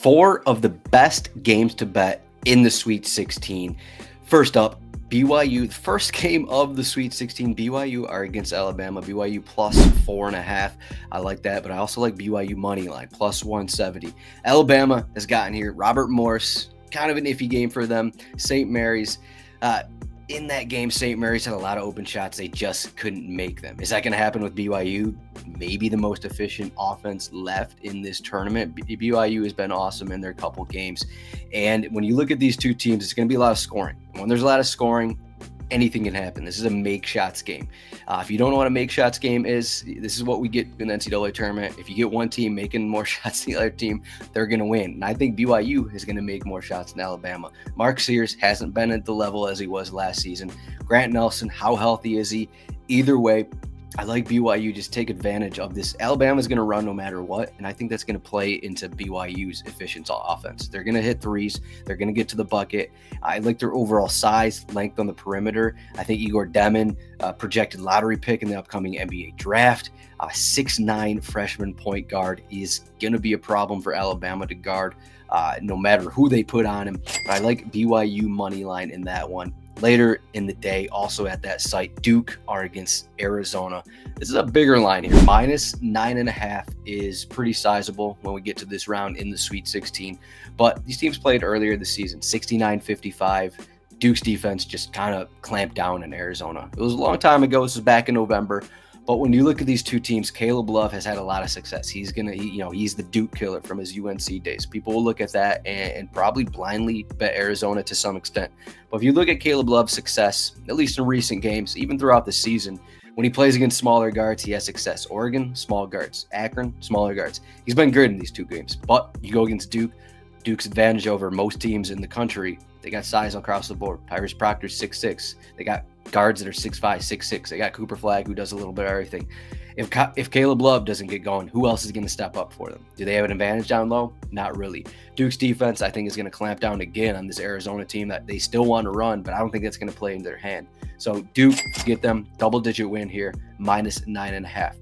Four of the best games to bet in the Sweet 16. First up, BYU, the first game of the Sweet 16. BYU are against Alabama. BYU plus 4.5. I like that, but I also like BYU money line plus 170. Alabama has gotten here. Robert Morris, kind of an iffy game for them. St. Mary's. In that game, St. Mary's had a lot of open shots. They just couldn't make them. Is that going to happen with BYU? Maybe the most efficient offense left in this tournament. BYU has been awesome in their couple games. And when you look at these two teams, it's going to be a lot of scoring. When there's a lot of scoring, anything can happen. This is a make shots game. If you don't know what a make shots game is, this is what we get in the NCAA tournament. If you get one team making more shots than the other team, they're going to win. And I think BYU is going to make more shots than Alabama. Mark Sears hasn't been at the level as he was last season. Grant Nelson, how healthy is he? Either way, I like BYU. Just take advantage of this. Alabama's going to run no matter what, and I think that's going to play into BYU's efficient offense. They're going to hit threes. They're going to get to the bucket. I like their overall size, length on the perimeter. I think Igor Demon, projected lottery pick in the upcoming NBA draft, 6'9" freshman point guard, is going to be a problem for Alabama to guard no matter who they put on him. But I like BYU money line in that one. Later in the day, also at that site, Duke are against Arizona. This is a bigger line here. Minus 9.5 is pretty sizable when we get to this round in the Sweet 16. But these teams played earlier this season, 69-55. Duke's defense just kind of clamped down in Arizona. It was a long time ago. This was back in November. But when you look at these two teams, Caleb Love has had a lot of success. He's the Duke killer from his UNC days. People will look at that and probably blindly bet Arizona to some extent. But if you look at Caleb Love's success, at least in recent games, even throughout the season, when he plays against smaller guards, he has success. Oregon, small guards. Akron, smaller guards. He's been good in these two games. But you go against Duke, Duke's advantage over most teams in the country. They got size across the board. Tyrese Proctor's 6'6". They got guards that are 6'5", 6'6". They got Cooper Flagg, who does a little bit of everything. If Caleb Love doesn't get going, who else is going to step up for them? Do they have an advantage down low? Not really. Duke's defense, I think, is going to clamp down again on this Arizona team that they still want to run, but I don't think that's going to play into their hand. So Duke, get them double-digit win here, minus 9.5.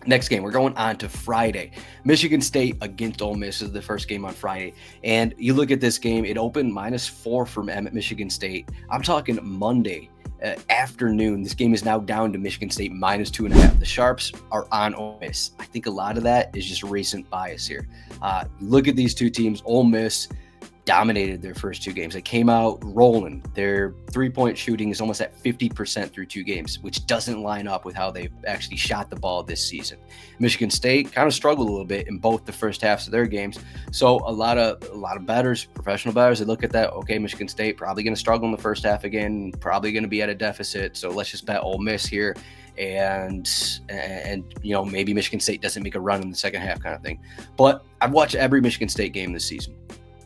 Next game, we're going on to Friday. Michigan State against Ole Miss is the first game on Friday. And you look at this game, it opened -4 from Michigan State. I'm talking Monday afternoon. This game is now down to Michigan State -2.5. The Sharps are on Ole Miss. I think a lot of that is just recent bias here. Look at these two teams. Ole Miss dominated their first two games. They came out rolling. Their three-point shooting is almost at 50% through two games, which doesn't line up with how they've actually shot the ball this season. Michigan State kind of struggled a little bit in both the first halves of their games. So a lot of bettors, professional bettors, they look at that. Okay, Michigan State probably going to struggle in the first half again, probably going to be at a deficit. So let's just bet Ole Miss here. And maybe Michigan State doesn't make a run in the second half kind of thing. But I've watched every Michigan State game this season.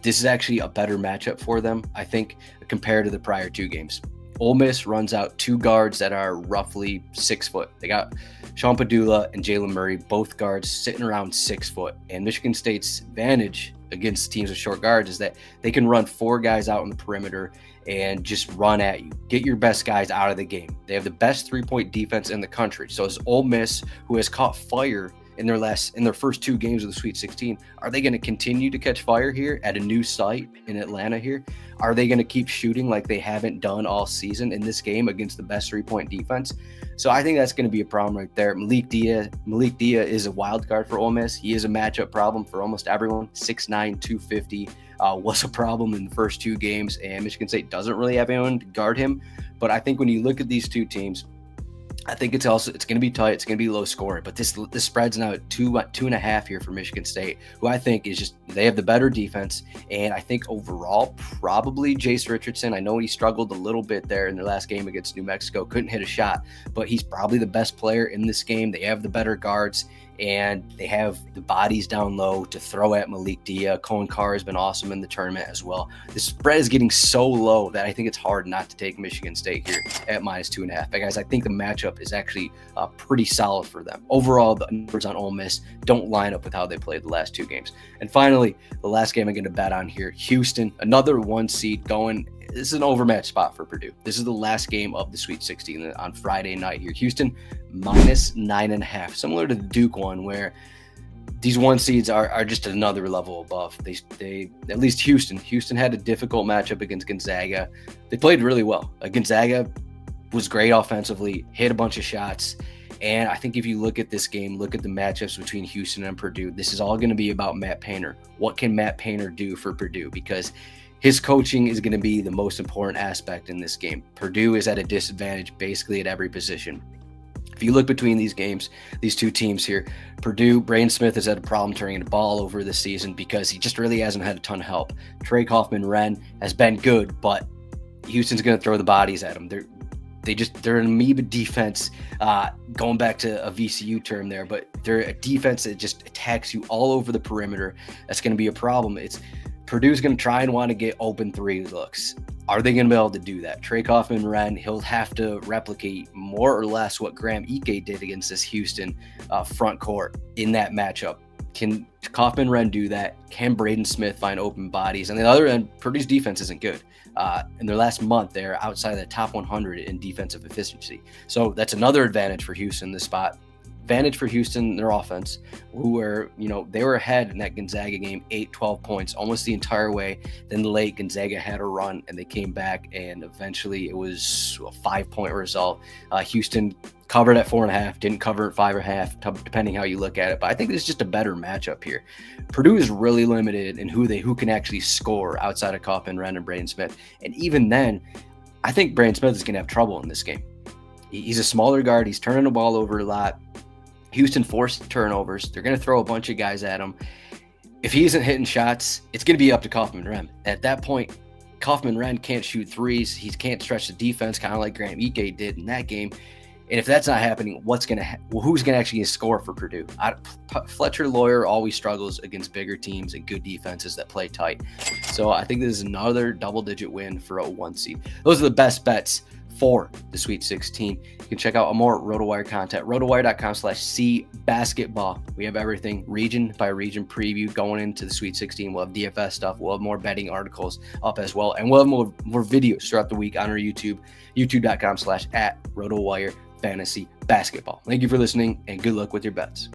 This is actually a better matchup for them, I think, compared to the prior two games. Ole Miss runs out two guards that are roughly 6 foot. They got Sean Padula and Jalen Murray, both guards sitting around 6 foot. And Michigan State's advantage against teams with short guards is that they can run four guys out on the perimeter and just run at you. Get your best guys out of the game. They have the best three-point defense in the country. So is Ole Miss, who has caught fire in their first two games of the Sweet 16, are they going to continue to catch fire here at a new site in Atlanta here? Are they going to keep shooting like they haven't done all season in this game against the best three-point defense? So I think that's going to be a problem right there. Malik Dia is a wild card for Ole Miss. He is a matchup problem for almost everyone. 6'9", 250 was a problem in the first two games, and Michigan State doesn't really have anyone to guard him. But I think when you look at these two teams, I think it's going to be tight. It's going to be low scoring, but this spread's now at 2.5 here for Michigan State, who I think is just, they have the better defense. And I think overall, probably Jace Richardson. I know he struggled a little bit there in their last game against New Mexico, couldn't hit a shot, but he's probably the best player in this game. They have the better guards, and they have the bodies down low to throw at Malik Dia. Cohen Carr has been awesome in the tournament as well. The spread is getting so low that I think it's hard not to take Michigan State here at -2.5. But guys, I think the matchup is actually pretty solid for them. Overall, the numbers on Ole Miss don't line up with how they played the last two games. And finally, the last game I'm going to bet on here, Houston, another one seed going. This is an overmatch spot for Purdue. This is the last game of the Sweet 16 on Friday night here. Houston -9.5, similar to the Duke one, where these one seeds are just another level above. They at least Houston had a difficult matchup against Gonzaga. They played really well. Gonzaga was great offensively, hit a bunch of shots. And I think if you look at this game, look at the matchups between Houston and Purdue, this is all going to be about Matt Painter. What can Matt Painter do for Purdue? Because his coaching is going to be the most important aspect in this game. Purdue is at a disadvantage basically at every position. If you look between these games, these two teams here, Purdue, Braden Smith has had a problem turning the ball over this season because he just really hasn't had a ton of help. Trey Kaufman-Renn has been good, but Houston's going to throw the bodies at him. They're an amoeba defense, going back to a VCU term there, but they're a defense that just attacks you all over the perimeter. That's going to be a problem. Purdue's going to try and want to get open three looks. Are they going to be able to do that? Trey Kaufman-Renn, he'll have to replicate more or less what Graham Ike did against this Houston front court in that matchup. Can Kaufman-Renn do that? Can Braden Smith find open bodies? On the other end, Purdue's defense isn't good. In their last month, they're outside the top 100 in defensive efficiency. So that's another advantage for Houston this spot. Advantage for Houston, their offense, they were ahead in that Gonzaga game, 8-12 points, almost the entire way. Then late, Gonzaga had a run, and they came back, and eventually it was a 5-point result. Houston covered at 4.5, didn't cover at 5.5, depending how you look at it. But I think it's just a better matchup here. Purdue is really limited in who can actually score outside of Kaufman-Renn and Braden Smith. And even then, I think Braden Smith is going to have trouble in this game. He's a smaller guard. He's turning the ball over a lot. Houston forced turnovers. They're going to throw a bunch of guys at him. If he isn't hitting shots, it's going to be up to Kaufman-Renn. At that point, Kaufman-Renn can't shoot threes. He can't stretch the defense, kind of like Graham Ike did in that game. And if that's not happening, who's going to actually score for Purdue? Fletcher Lawyer always struggles against bigger teams and good defenses that play tight. So I think this is another double-digit win for a 1 seed. Those are the best bets for the Sweet 16. You can check out more RotoWire content, rotowire.com/cbasketball. We have everything region by region preview going into the Sweet 16. We'll have DFS stuff. We'll have more betting articles up as well. And we'll have more videos throughout the week on our YouTube, youtube.com/@RotoWire Fantasy Basketball. Thank you for listening and good luck with your bets.